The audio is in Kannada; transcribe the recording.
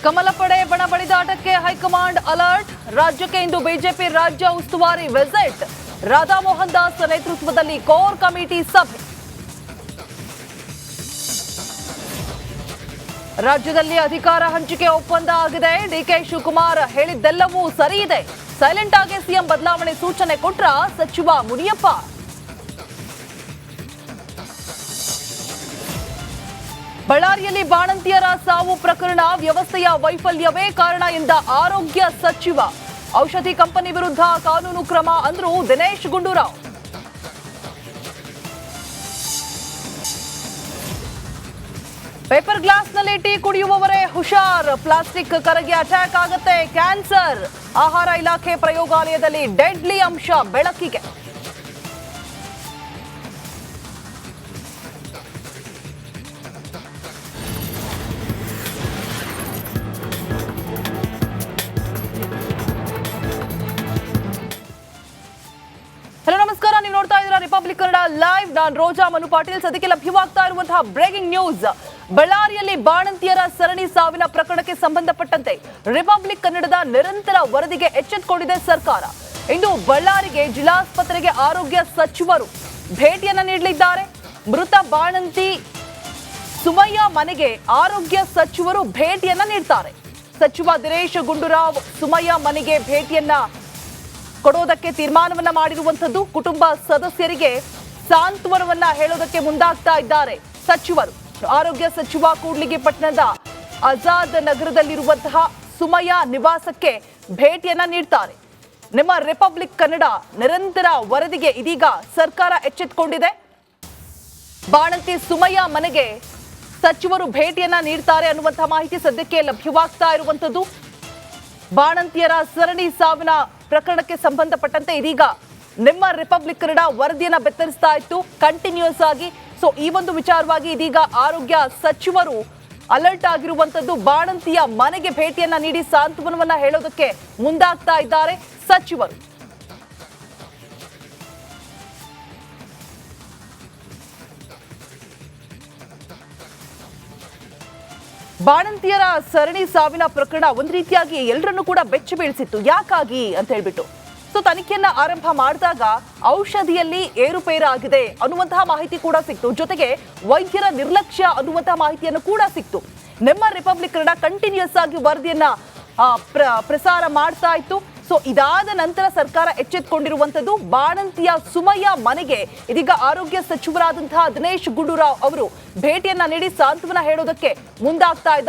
ಕಮಲ ಪಡೆ ಬಣ ಬಡಿದಾಟಕ್ಕೆ ಹೈಕಮಾಂಡ್ ಅಲರ್ಟ್. ರಾಜ್ಯಕ್ಕೆ ಇಂದು ಬಿಜೆಪಿ ರಾಜ್ಯ ಉಸ್ತುವಾರಿ ವಿಸಿಟ್. ರಾಧಾ ಮೋಹನ್ ದಾಸ್ ನೇತೃತ್ವದಲ್ಲಿ ಕೋರ್ ಕಮಿಟಿ ಸಭೆ. ರಾಜ್ಯದಲ್ಲಿ ಅಧಿಕಾರ ಹಂಚಿಕೆ ಒಪ್ಪಂದ ಆಗಿದೆ. ಡಿಕೆ ಶಿವಕುಮಾರ್ ಹೇಳಿದ್ದೆಲ್ಲವೂ ಸರಿ ಇದೆ. ಸೈಲೆಂಟ್ ಆಗಿ ಸಿಎಂ ಬದಲಾವಣೆ ಸೂಚನೆ ಕೊಟ್ರ ಸಚಿವ ಮುನಿಯಪ್ಪ. ಬಳ್ಳಾರಿಯಲ್ಲಿ ಬಾಣಂತಿಯರ ಸಾವು ಪ್ರಕರಣ ವ್ಯವಸ್ಥೆಯ ವೈಫಲ್ಯವೇ ಕಾರಣ ಎಂದ ಆರೋಗ್ಯ ಸಚಿವ. ಔಷಧಿ ಕಂಪನಿ ವಿರುದ್ಧ ಕಾನೂನು ಕ್ರಮ ಅಂದ್ರು ದಿನೇಶ್ ಗುಂಡೂರಾವ್. ಪೇಪರ್ ಗ್ಲಾಸ್ನಲ್ಲಿ ಟೀ ಕುಡಿಯುವವರೇ ಹುಷಾರ್. ಪ್ಲಾಸ್ಟಿಕ್ ಕರಗಿ ಅಟ್ಯಾಕ್ ಆಗುತ್ತೆ, ಕ್ಯಾನ್ಸರ್. ಆಹಾರ ಇಲಾಖೆ ಪ್ರಯೋಗಾಲಯದಲ್ಲಿ ಡೆಡ್ಲಿ ಅಂಶ ಬೆಳಕಿಗೆ. ಹಲೋ ನಮಸ್ಕಾರ, ನೀವು ನೋಡ್ತಾ ಇದ್ದೀರಾ ರಿಪಬ್ಲಿಕ್ ಕನ್ನಡ ಲೈವ್. ನಾನು ರೋಜಾ ಮನು ಪಾಟೀಲ್. ಸದ್ಯಕ್ಕೆ ಲಭ್ಯವಾಗ್ತಾ ಇರುವಂತಹ ಬ್ರೇಕಿಂಗ್ ನ್ಯೂಸ್. ಬಳ್ಳಾರಿಯಲ್ಲಿ ಬಾಣಂತಿಯರ ಸರಣಿ ಸಾವಿನ ಪ್ರಕರಣಕ್ಕೆ ಸಂಬಂಧಪಟ್ಟಂತೆ ರಿಪಬ್ಲಿಕ್ ಕನ್ನಡದ ನಿರಂತರ ವರದಿಗೆ ಎಚ್ಚೆತ್ತುಕೊಂಡಿದೆ ಸರ್ಕಾರ. ಇಂದು ಬಳ್ಳಾರಿಗೆ ಜಿಲ್ಲಾಸ್ಪತ್ರೆಗೆ ಆರೋಗ್ಯ ಸಚಿವರು ಭೇಟಿಯನ್ನ ನೀಡಲಿದ್ದಾರೆ. ಮೃತ ಬಾಣಂತಿ ಸುಮಯ್ಯ ಮನೆಗೆ ಆರೋಗ್ಯ ಸಚಿವರು ಭೇಟಿಯನ್ನ ನೀಡ್ತಾರೆ. ಸಚಿವ ದಿನೇಶ್ ಗುಂಡೂರಾವ್ ಸುಮಯ್ಯ ಮನೆಗೆ ಭೇಟಿಯನ್ನ ಕೊಡೋದಕ್ಕೆ ತೀರ್ಮಾನವನ್ನ ಮಾಡಿರುವಂತದ್ದು. ಕುಟುಂಬ ಸದಸ್ಯರಿಗೆ ಸಾಂತ್ವನವನ್ನ ಹೇಳೋದಕ್ಕೆ ಮುಂದಾಗ್ತಾ ಇದ್ದಾರೆ ಸಚಿವರು. ಆರೋಗ್ಯ ಸಚಿವ ಕೂಡ್ಲಿಗಿ ಪಟ್ಟಣದ ಆಜಾದ್ ನಗರದಲ್ಲಿರುವಂತಹ ಸುಮಯ್ಯ ನಿವಾಸಕ್ಕೆ ಭೇಟಿಯನ್ನ ನೀಡ್ತಾರೆ. ನಿಮ್ಮ ರಿಪಬ್ಲಿಕ್ ಕನ್ನಡ ನಿರಂತರ ವರದಿಗೆ ಇದೀಗ ಸರ್ಕಾರ ಎಚ್ಚೆತ್ತುಕೊಂಡಿದೆ. ಬಾಣಂತಿ ಸುಮಯ್ಯ ಮನೆಗೆ ಸಚಿವರು ಭೇಟಿಯನ್ನ ನೀಡ್ತಾರೆ ಅನ್ನುವಂತಹ ಮಾಹಿತಿ ಸದ್ಯಕ್ಕೆ ಲಭ್ಯವಾಗ್ತಾ ಇರುವಂತದ್ದು. ಬಾಣಂತಿಯರ ಸರಣಿ ಸಾವಿನ ಪ್ರಕರಣಕ್ಕೆ ಸಂಬಂಧಪಟ್ಟಂತೆ ಇದೀಗ ನಿಮ್ಮ ರಿಪಬ್ಲಿಕ್ ಕನ್ನಡ ವರದಿಯನ್ನ ಬೆತ್ತರಿಸ್ತಾ ಇತ್ತು ಕಂಟಿನ್ಯೂಸ್ ಆಗಿ. ಸೊ ಈ ಒಂದು ವಿಚಾರವಾಗಿ ಇದೀಗ ಆರೋಗ್ಯ ಸಚಿವರು ಅಲರ್ಟ್ ಆಗಿರುವಂತದ್ದು. ಬಾಣಂತಿಯ ಮನೆಗೆ ಭೇಟಿಯನ್ನ ನೀಡಿ ಸಾಂತ್ವನವನ್ನ ಹೇಳೋದಕ್ಕೆ ಮುಂದಾಗ್ತಾ ಇದ್ದಾರೆ ಸಚಿವರು. ಬಾಣಂತಿಯರ ಸರಣಿ ಸಾವಿನ ಪ್ರಕರಣ ಒಂದು ರೀತಿಯಾಗಿ ಎಲ್ಲರನ್ನೂ ಕೂಡ ಬೆಚ್ಚಿ ಬೀಳಿಸಿತ್ತು. ಯಾಕಾಗಿ ಅಂತ ಹೇಳ್ಬಿಟ್ಟು ಸೊ ತನಿಖೆಯನ್ನ ಆರಂಭ ಮಾಡಿದಾಗ ಔಷಧಿಯಲ್ಲಿ ಏರುಪೇರಾಗಿದೆ ಅನ್ನುವಂತಹ ಮಾಹಿತಿ ಕೂಡ ಸಿಕ್ತು. ಜೊತೆಗೆ ವೈದ್ಯರ ನಿರ್ಲಕ್ಷ್ಯ ಅನ್ನುವಂತಹ ಮಾಹಿತಿಯನ್ನು ಕೂಡ ಸಿಕ್ತು. ನಮ್ಮ ರಿಪಬ್ಲಿಕ್ ಕನ್ನಡ ಕಂಟಿನ್ಯೂಸ್ ಆಗಿ ವರದಿಯನ್ನ ಪ್ರಸಾರ ಮಾಡ್ತಾ ಇತ್ತು. ಸೊ ಇದಾದ ನಂತರ ಸರ್ಕಾರ ಎಚ್ಚೆತ್ತುಕೊಂಡಿರುವಂತದ್ದು. ಬಾಣಂತಿಯ ಸುಮಯ್ಯ ಮನೆಗೆ ಇದೀಗ ಆರೋಗ್ಯ ಸಚಿವರಾದಂತಹ ದಿನೇಶ್ ಗುಂಡೂರಾವ್ ಅವರು ಭೇಟಿಯನ್ನ ನೀಡಿ ಸಾಂತ್ವನ ಹೇಳೋದಕ್ಕೆ ಮುಂದಾಗ್ತಾ ಇದ್ದಾರೆ.